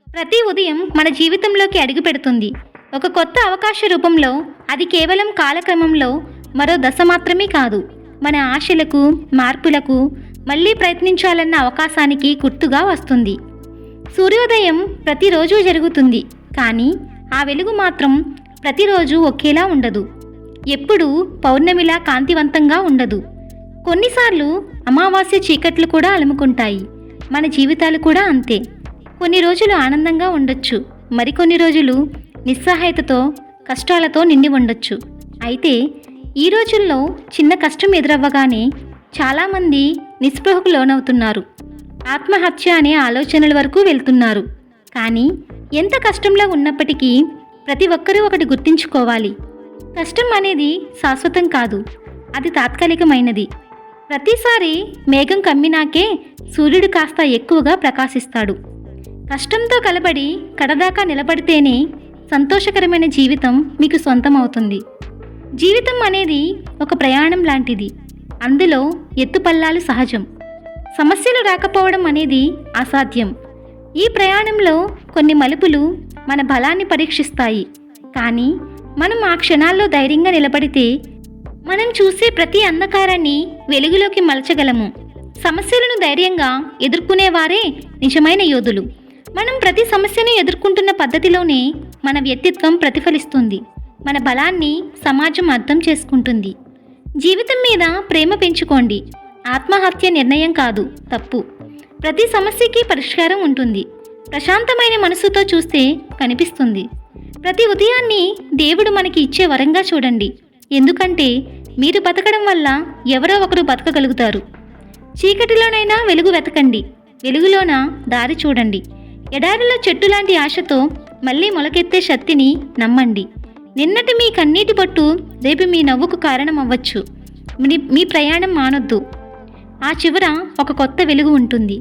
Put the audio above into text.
ప్రతి ఉదయం మన జీవితంలోకి అడుగుపెడుతుంది ఒక కొత్త అవకాశ రూపంలో. అది కేవలం కాలక్రమంలో మరో దశ మాత్రమే కాదు, మన ఆశలకు, మార్పులకు మళ్ళీ ప్రయత్నించాలన్న అవకాశానికి గుర్తుగా వస్తుంది. సూర్యోదయం ప్రతిరోజు జరుగుతుంది, కానీ ఆ వెలుగు మాత్రం ప్రతిరోజు ఒకేలా ఉండదు. ఎప్పుడూ పౌర్ణమిలా కాంతివంతంగా ఉండదు. కొన్నిసార్లు అమావాస్య చీకట్లు కూడా అలుముకుంటాయి. మన జీవితాలు కూడా అంతే. కొన్ని రోజులు ఆనందంగా ఉండొచ్చు, మరికొన్ని రోజులు నిస్సహాయతతో, కష్టాలతో నిండి ఉండొచ్చు. అయితే ఈ రోజుల్లో చిన్న కష్టం ఎదురవ్వగానే చాలామంది నిస్పృహకు లోనవుతున్నారు. ఆత్మహత్య అనే ఆలోచనల వరకు వెళ్తున్నారు. కానీ ఎంత కష్టంలో ఉన్నప్పటికీ ప్రతి ఒక్కరూ ఒకటి గుర్తుంచుకోవాలి: కష్టం అనేది శాశ్వతం కాదు, అది తాత్కాలికమైనది. ప్రతిసారి మేఘం కమ్మినాకే సూర్యుడు కాస్త ఎక్కువగా ప్రకాశిస్తాడు. కష్టంతో కలబడి కడదాకా నిలబడితేనే సంతోషకరమైన జీవితం మీకు సొంతమవుతుంది. జీవితం అనేది ఒక ప్రయాణం లాంటిది. అందులో ఎత్తుపల్లాలు సహజం. సమస్యలు రాకపోవడం అనేది అసాధ్యం. ఈ ప్రయాణంలో కొన్ని మలుపులు మన బలాన్ని పరీక్షిస్తాయి. కానీ మనం ఆ క్షణాల్లో ధైర్యంగా నిలబడితే మనం చూసే ప్రతి అంధకారాన్ని వెలుగులోకి మలచగలము. సమస్యలను ధైర్యంగా ఎదుర్కొనేవారే నిజమైన యోధులు. మనం ప్రతి సమస్యను ఎదుర్కొంటున్న పద్ధతిలోనే మన వ్యక్తిత్వం ప్రతిఫలిస్తుంది. మన బలాన్ని సమాజం అర్థం చేసుకుంటుంది. జీవితం మీద ప్రేమ పెంచుకోండి. ఆత్మహత్య నిర్ణయం కాదు, తప్పు. ప్రతి సమస్యకి పరిష్కారం ఉంటుంది. ప్రశాంతమైన మనసుతో చూస్తే కనిపిస్తుంది. ప్రతి ఉదయాన్ని దేవుడు మనకి ఇచ్చే వరంగా చూడండి. ఎందుకంటే మీరు బతకడం వల్ల ఎవరో ఒకరు బతకగలుగుతారు. చీకటిలోనైనా వెలుగు వెతకండి, వెలుగులోన దారి చూడండి. ఎడారిలో చెట్టు లాంటి ఆశతో మళ్ళీ మొలకెత్తే శక్తిని నమ్మండి. నిన్నటి మీ కన్నీటి బొట్టు రేపు మీ నవ్వుకు కారణం అవ్వచ్చు. మీ ప్రయాణం మానొద్దు. ఆ చివర ఒక కొత్త వెలుగు ఉంటుంది.